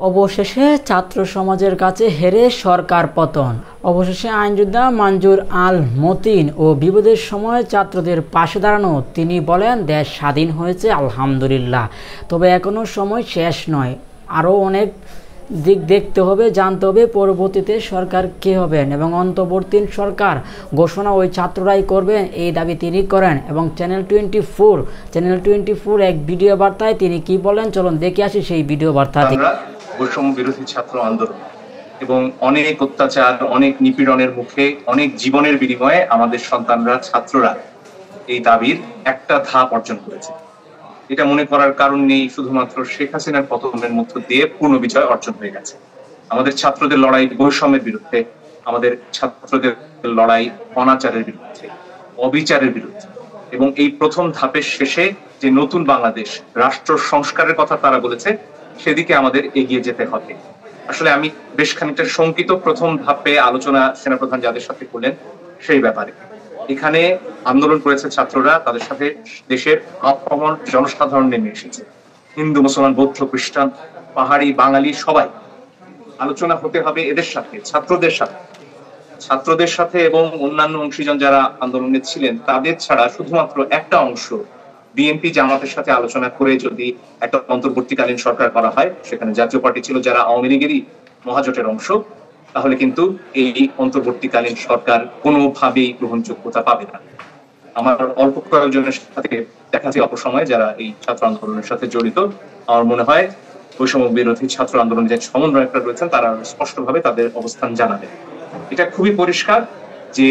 অবশেষে ছাত্র সমাজের কাছে হেরে সরকার পতন। অবশেষে আইনযোদ্ধা মঞ্জুর আল মতিন ও বিপদের সময় ছাত্রদের পাশে দাঁড়ানো তিনি বলেন, দেশ স্বাধীন হয়েছে আলহামদুলিল্লাহ, তবে এখনও সময় শেষ নয়, আরও অনেক দিক দেখতে হবে, জানতে হবে পরবর্তীতে সরকার কে হবেন এবং অন্তর্বর্তী সরকার ঘোষণা ওই ছাত্ররাই করবেন, এই দাবি তিনি করেন। এবং চ্যানেল 24 এক ভিডিও বার্তায় তিনি কি বলেন, চলুন দেখে আসি সেই ভিডিও বার্তা। বৈষম্য বিরোধী ছাত্র আন্দোলন এবং অনেক অত্যাচার, অনেক নিপীড়নের মুখে, অনেক জীবনের বিনিময়ে আমাদের সন্তানরা, ছাত্ররা এই দাবির একটা ধাপ অর্জন করেছে। এটা মনে করার কারণ নেই, শুধুমাত্র শেখ হাসিনার পতনের মধ্য দিয়ে পূর্ণ বিজয় অর্জন হয়ে গেছে। আমাদের ছাত্রদের লড়াই বৈষম্যের বিরুদ্ধে, আমাদের ছাত্রদের লড়াই অনাচারের বিরুদ্ধে, অবিচারের বিরুদ্ধে, এবং এই প্রথম ধাপের শেষে যে নতুন বাংলাদেশ রাষ্ট্র সংস্কারের কথা তারা বলেছে, সেদিকে আমাদের এগিয়ে যেতে হবে। আসলে আমি বেশ খানিকটা শঙ্কিত প্রথম ধাপে আলোচনা সেনাপ্রধান যাদের সাথে করলেন সেই ব্যাপারে। এখানে আন্দোলন করেছে ছাত্ররা, তাদের সাথে দেশের আপামর জনসাধারণ নেমে এসেছে, হিন্দু, মুসলমান, বৌদ্ধ, খ্রিস্টান, পাহাড়ি, বাঙালি সবাই। আলোচনা হতে হবে এদের সাথে, ছাত্রদের সাথে এবং অন্যান্য অংশীজন যারা আন্দোলনে ছিলেন তাদের ছাড়া শুধুমাত্র একটা অংশ বিএনপি জামাতের সাথে আলোচনা করে যদি একটা অন্তর্বর্তীকালীন সরকার করা হয়, সেখানে জাতীয় পার্টি ছিল যারা আওয়ামী লীগেরই মহাজোটের অংশ, তাহলে কিন্তু এই অন্তর্বর্তীকালীন সরকার কোনোভাবেই গ্রহণযোগ্যতা পাবে না। আমার অল্প কয়েকজনের সাথে দেখা যায় অপসময়ে যারা এই ছাত্র আন্দোলনের সাথে জড়িত, আমার মনে হয় বৈষম্য বিরোধী ছাত্র আন্দোলনের যে সমন্বয়করা রয়েছেন তারা স্পষ্টভাবে তাদের অবস্থান জানাবেন। এটা খুবই পরিষ্কার যে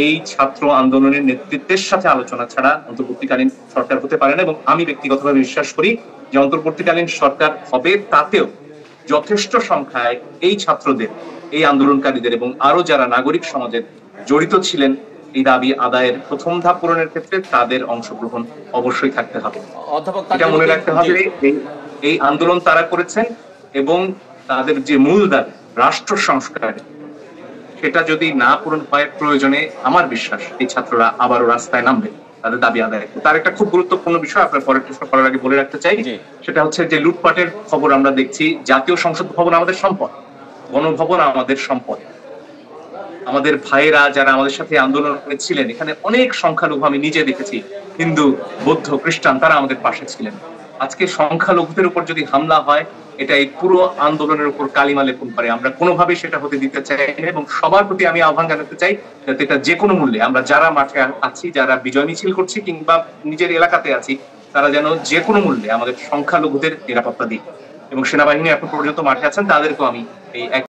এই ছাত্র আন্দোলনের নেতৃত্বের সাথে আলোচনা ছাড়া অন্তর্বর্তীকালীন সরকার হতে পারে না। এবং আমি ব্যক্তিগতভাবে বিশ্বাস করি যে অন্তর্বর্তীকালীন সরকার হবে, তাতেও যথেষ্ট সংখ্যায় এই ছাত্রদের, এই আন্দোলনকারীদের এবং আরো যারা নাগরিক সমাজের জড়িত ছিলেন এই দাবি আদায়ের প্রথম ধাপ পূরণের ক্ষেত্রে তাদের অংশগ্রহণ অবশ্যই থাকতে হবে। এটা মনে রাখতে হবে, এই আন্দোলন তারা করেছেন এবং তাদের যে মূল দাবি রাষ্ট্র সংস্কার, সেটা যদি না পূরণ হয় প্রয়োজনে আমার বিশ্বাস এই ছাত্ররা আবারও রাস্তায় নামবে তাদের দাবি আদায়। তার একটা খুব গুরুত্বপূর্ণ বিষয় আপনার পরের প্রশ্ন করার আগে বলে রাখতে চাই, সেটা হচ্ছে যে লুটপাটের খবর আমরা দেখছি। জাতীয় সংসদ ভবন আমাদের সম্পদ, গণভবন আমাদের সম্পদ। আমাদের ভাইয়েরা যারা আমাদের সাথে আন্দোলনে ছিলেন, এখানে অনেক সংখ্যালঘু আমি নিজে দেখেছি, হিন্দু, বৌদ্ধ, খ্রিস্টান, তারা আমাদের পাশে ছিলেন। আজকে সংখ্যালঘুদের উপর যদি হামলা হয়, এটা এই পুরো আন্দোলনের উপর কালিমা লেপন করে। আমরা কোনোভাবেই সেটা হতে দিতে চাই না এবং সবার প্রতি আমি আহ্বান জানাতে চাই যাতে এটা যে কোনো মূল্যে, আমরা যারা মাঠে আছি, যারা বিজয় মিছিল করছি কিংবা নিজের এলাকাতে আছি, তারা যেন যে কোনো মূল্যে আমাদের সংখ্যালঘুদের নিরাপত্তা দিই। এবং সেনাবাহিনী এখন পর্যন্ত মাঠে আছেন, তাদেরকেও আমি এই